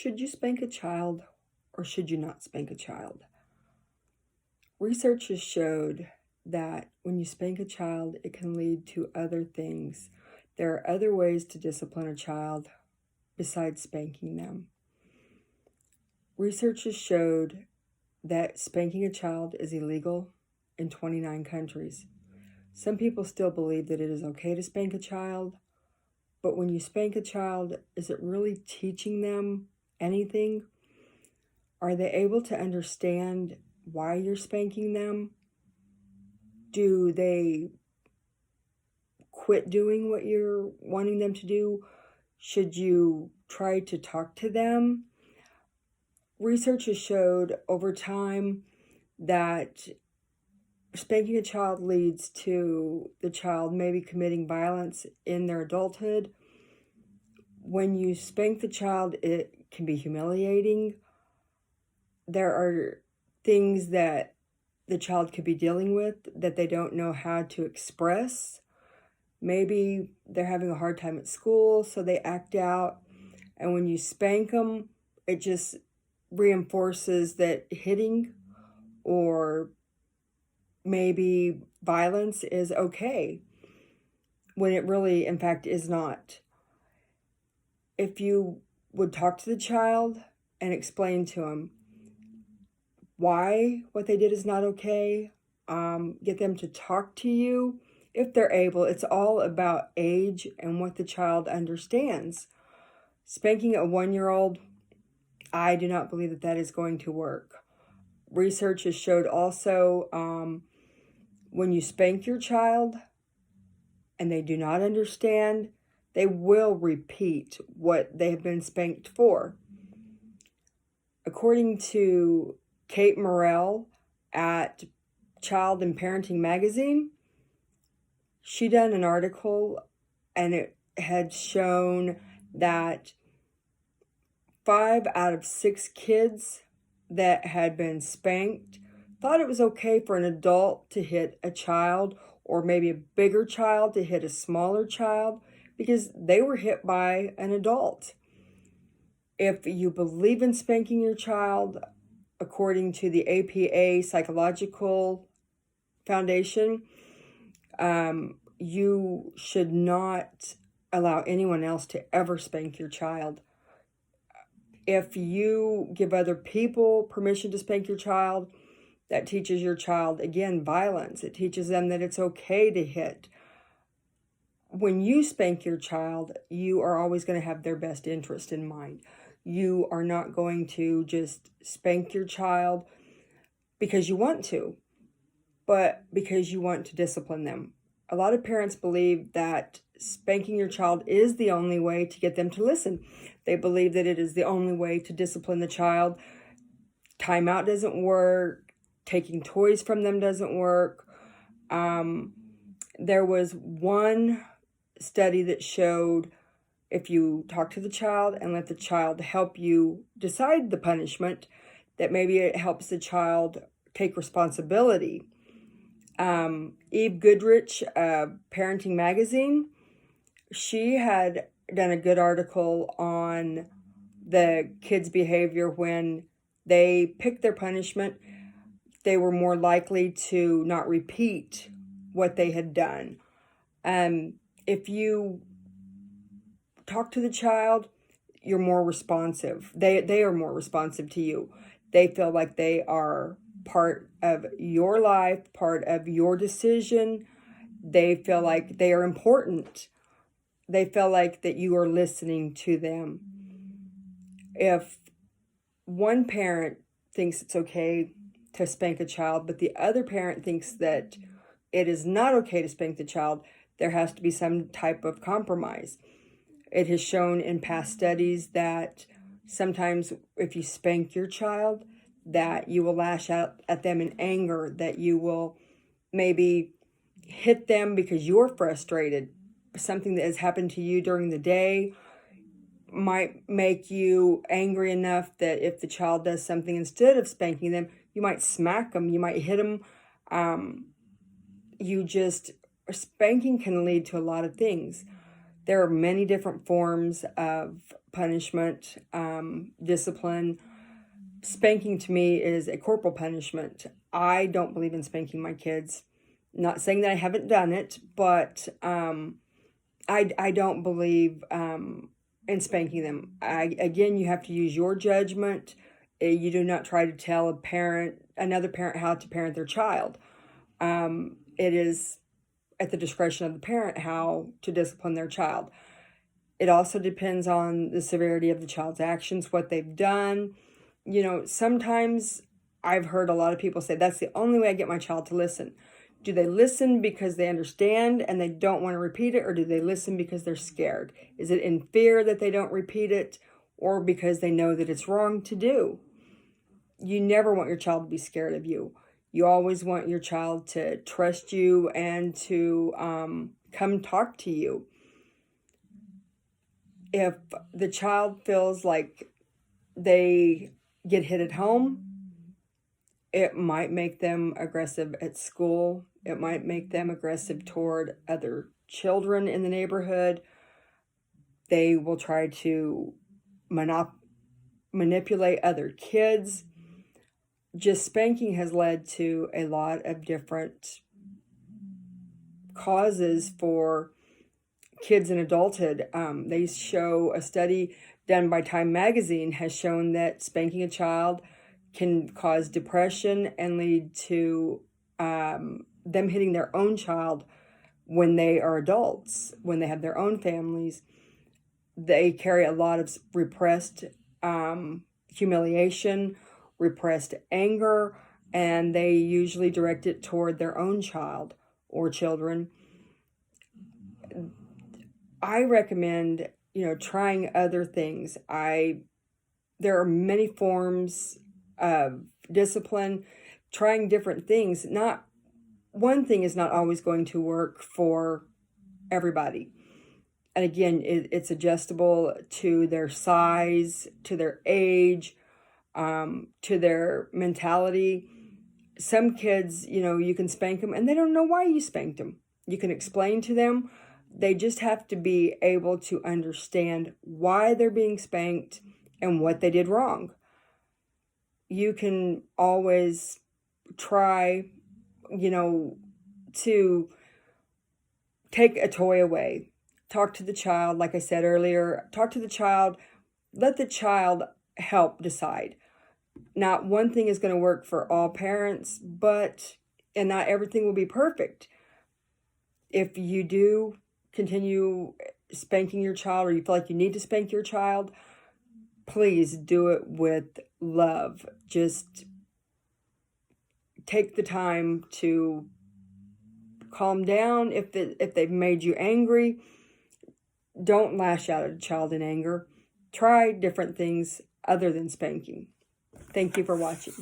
Should you spank a child or should you not spank a child? Research has showed that when you spank a child, it can lead to other things. There are other ways to discipline a child besides spanking them. Research has showed that spanking a child is illegal in 29 countries. Some people still believe that it is okay to spank a child, but when you spank a child, is it really teaching them anything? Are they able to understand why you're spanking them? Do they quit doing what you're wanting them to do? Should you try to talk to them? Research has showed over time that spanking a child leads to the child maybe committing violence in their adulthood. When you spank the child, it can be humiliating. There are things that the child could be dealing with that they don't know how to express. Maybe they're having a hard time at school, so they act out. And when you spank them, it just reinforces that hitting or maybe violence is okay, when it really, in fact, is not. If you would talk to the child and explain to them why what they did is not okay, get them to talk to you if they're able. It's all about age and what the child understands. Spanking a 1-year-old, I do not believe that that is going to work. Research has showed also when you spank your child and they do not understand, they will repeat what they have been spanked for. According to Kate Morrell at Child and Parenting magazine, she done an article and it had shown that 5 out of 6 kids that had been spanked thought it was okay for an adult to hit a child, or maybe a bigger child to hit a smaller child, because they were hit by an adult. If you believe in spanking your child, according to the APA Psychological Foundation, you should not allow anyone else to ever spank your child. If you give other people permission to spank your child, that teaches your child, again, violence. It teaches them that it's okay to hit. When you spank your child, you are always going to have their best interest in mind. You are not going to just spank your child because you want to, but because you want to discipline them. A lot of parents believe that spanking your child is the only way to get them to listen. They believe that it is the only way to discipline the child. Timeout doesn't work. Taking toys from them doesn't work. There was one study that showed if you talk to the child and let the child help you decide the punishment, that maybe it helps the child take responsibility. Eve Goodrich, Parenting magazine, she had done a good article on the kids' behavior when they picked their punishment. They were more likely to not repeat what they had done. If you talk to the child, you're more responsive. They are more responsive to you. They feel like they are part of your life, part of your decision. They feel like they are important. They feel like that you are listening to them. If one parent thinks it's okay to spank a child, but the other parent thinks that it is not okay to spank the child, there has to be some type of compromise. It has shown in past studies that sometimes if you spank your child, that you will lash out at them in anger, that you will maybe hit them because you're frustrated. Something that has happened to you during the day might make you angry enough that if the child does something, instead of spanking them, you might smack them, you might hit them. Spanking can lead to a lot of things. There are many different forms of punishment, discipline. Spanking to me is a corporal punishment. I don't believe in spanking my kids. Not saying that I haven't done it, but I don't believe in spanking them. Again, you have to use your judgment. You do not try to tell another parent how to parent their child. It is at the discretion of the parent how to discipline their child. It also depends on the severity of the child's actions, what they've done. Sometimes I've heard a lot of people say, that's the only way I get my child to listen. Do they listen because they understand and they don't want to repeat it, or do they listen because they're scared? Is it in fear that they don't repeat it, or because they know that it's wrong to do? You never want your child to be scared of you. You always want your child to trust you and to come talk to you. If the child feels like they get hit at home, it might make them aggressive at school. It might make them aggressive toward other children in the neighborhood. They will try to manipulate other kids. Just spanking has led to a lot of different causes for kids in adulthood. They show a study done by Time Magazine has shown that spanking a child can cause depression and lead to them hitting their own child when they are adults, when they have their own families. They carry a lot of repressed humiliation, repressed anger, and they usually direct it toward their own child or children. I recommend, trying other things. There are many forms of discipline, trying different things. Not one thing is not always going to work for everybody. And again, it's adjustable to their size, to their age, to their mentality. Some kids, you can spank them and they don't know why you spanked them. You can explain to them. They just have to be able to understand why they're being spanked and what they did wrong. You can always try, to take a toy away. Talk to the child, like I said earlier. Talk to the child. Let the child help decide. Not one thing is going to work for all parents, and not everything will be perfect. If you do continue spanking your child, or you feel like you need to spank your child, please do it with love. Just take the time to calm down. If they've made you angry, don't lash out at a child in anger. Try different things other than spanking. Thank you for watching.